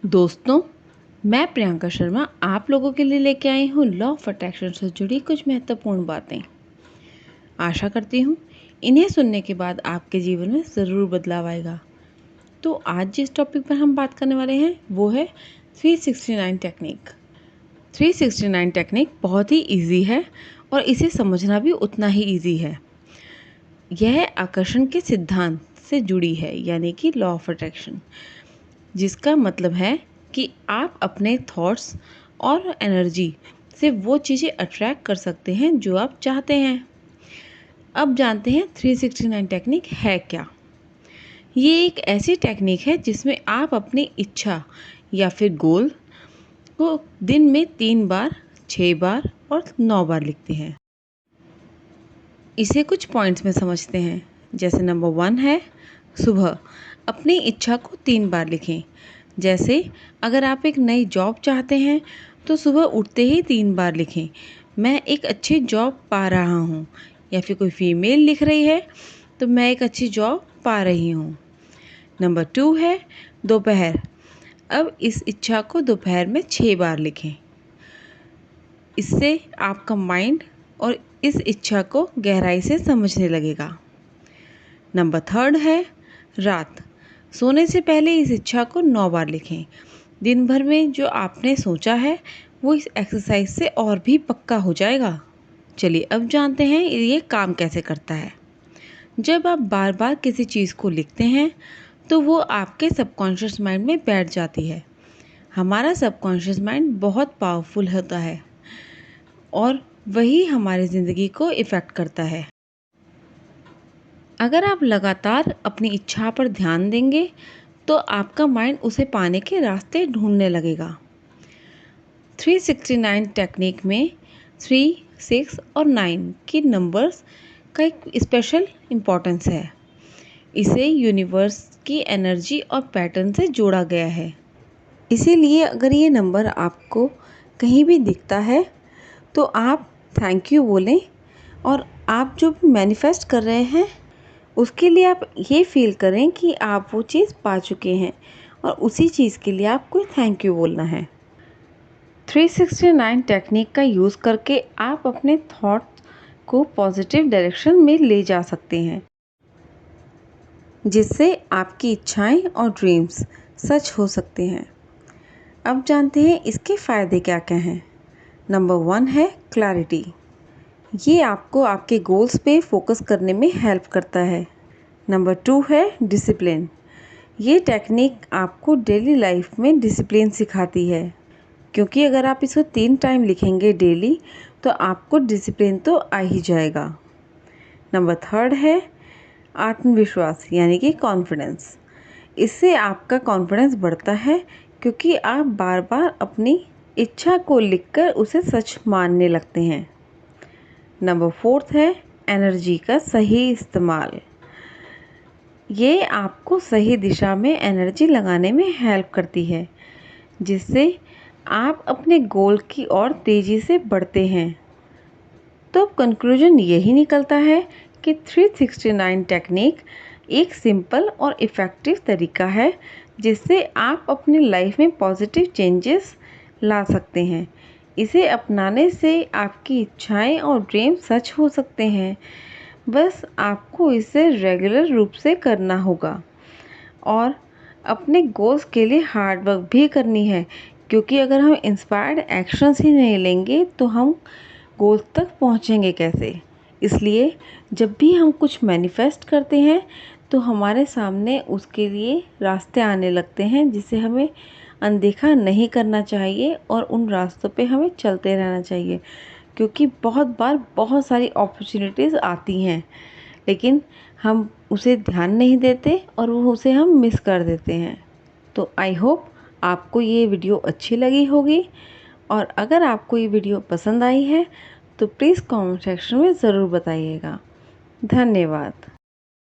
दोस्तों, मैं प्रियंका शर्मा आप लोगों के लिए लेके आई हूँ लॉ ऑफ अट्रैक्शन से जुड़ी कुछ महत्वपूर्ण बातें। आशा करती हूँ इन्हें सुनने के बाद आपके जीवन में ज़रूर बदलाव आएगा। तो आज जिस टॉपिक पर हम बात करने वाले हैं वो है 369 टेक्निक। 369 टेक्निक बहुत ही इजी है और इसे समझना भी उतना ही इजी है। यह आकर्षण के सिद्धांत से जुड़ी है, यानी कि लॉ ऑफ अट्रैक्शन, जिसका मतलब है कि आप अपने थॉट्स और एनर्जी से वो चीज़ें अट्रैक्ट कर सकते हैं जो आप चाहते हैं। अब जानते हैं 369 टेक्निक है क्या। ये एक ऐसी टेक्निक है जिसमें आप अपनी इच्छा या फिर गोल को दिन में 3 बार, 6 बार और 9 बार लिखते हैं। इसे कुछ पॉइंट्स में समझते हैं। जैसे नंबर 1 है सुबह अपनी इच्छा को 3 बार लिखें। जैसे अगर आप एक नई जॉब चाहते हैं तो सुबह उठते ही 3 बार लिखें, मैं एक अच्छी जॉब पा रहा हूँ। या फिर कोई फीमेल लिख रही है तो मैं एक अच्छी जॉब पा रही हूँ। नंबर 2 है दोपहर, अब इस इच्छा को दोपहर में 6 बार लिखें। इससे आपका माइंड और इस इच्छा को गहराई से समझने लगेगा। नंबर 3 है रात, सोने से पहले इस इच्छा को 9 बार लिखें। दिन भर में जो आपने सोचा है वो इस एक्सरसाइज से और भी पक्का हो जाएगा। चलिए अब जानते हैं ये काम कैसे करता है। जब आप बार बार किसी चीज़ को लिखते हैं तो वो आपके सबकॉन्शियस माइंड में बैठ जाती है। हमारा सबकॉन्शियस माइंड बहुत पावरफुल होता है और वही हमारी ज़िंदगी को इफ़ेक्ट करता है। अगर आप लगातार अपनी इच्छा पर ध्यान देंगे तो आपका माइंड उसे पाने के रास्ते ढूंढने लगेगा। 369 टेक्निक में 3, 6 और 9 की नंबर्स का एक स्पेशल इम्पोर्टेंस है। इसे यूनिवर्स की एनर्जी और पैटर्न से जोड़ा गया है। इसीलिए अगर ये नंबर आपको कहीं भी दिखता है तो आप थैंक यू बोलें और आप जो मैनिफेस्ट कर रहे हैं उसके लिए आप ये फील करें कि आप वो चीज़ पा चुके हैं और उसी चीज़ के लिए आपको थैंक यू बोलना है। 369 टेक्निक का यूज़ करके आप अपने थॉट को पॉजिटिव डायरेक्शन में ले जा सकते हैं, जिससे आपकी इच्छाएं और ड्रीम्स सच हो सकते हैं। अब जानते हैं इसके फ़ायदे क्या क्या हैं। नंबर 1 है क्लैरिटी, ये आपको आपके गोल्स पे फोकस करने में हेल्प करता है। नंबर 2 है डिसिप्लिन, ये टेक्निक आपको डेली लाइफ में डिसिप्लिन सिखाती है, क्योंकि अगर आप इसको 3 टाइम लिखेंगे डेली तो आपको डिसिप्लिन तो आ ही जाएगा। नंबर 3 है आत्मविश्वास, यानी कि कॉन्फिडेंस, इससे आपका कॉन्फिडेंस बढ़ता है क्योंकि आप बार बार अपनी इच्छा को लिखकर उसे सच मानने लगते हैं। नंबर 4 है एनर्जी का सही इस्तेमाल, ये आपको सही दिशा में एनर्जी लगाने में हेल्प करती है, जिससे आप अपने गोल की ओर तेज़ी से बढ़ते हैं। तो कंक्लूजन यही निकलता है कि 369 टेक्निक एक सिंपल और इफ़ेक्टिव तरीका है जिससे आप अपनी लाइफ में पॉजिटिव चेंजेस ला सकते हैं। इसे अपनाने से आपकी इच्छाएं और ड्रीम सच हो सकते हैं। बस आपको इसे रेगुलर रूप से करना होगा और अपने गोल्स के लिए हार्ड वर्क भी करनी है, क्योंकि अगर हम इंस्पायर्ड एक्शंस ही नहीं लेंगे तो हम गोल्स तक पहुंचेंगे कैसे। इसलिए जब भी हम कुछ मैनिफेस्ट करते हैं तो हमारे सामने उसके लिए रास्ते आने लगते हैं, जिसे हमें अनदेखा नहीं करना चाहिए और उन रास्तों पे हमें चलते रहना चाहिए, क्योंकि बहुत बार बहुत सारी अपॉर्चुनिटीज़ आती हैं लेकिन हम उसे ध्यान नहीं देते और वो उसे हम मिस कर देते हैं। तो आई होप आपको ये वीडियो अच्छी लगी होगी और अगर आपको ये वीडियो पसंद आई है तो प्लीज़ कमेंट सेक्शन में ज़रूर बताइएगा। धन्यवाद।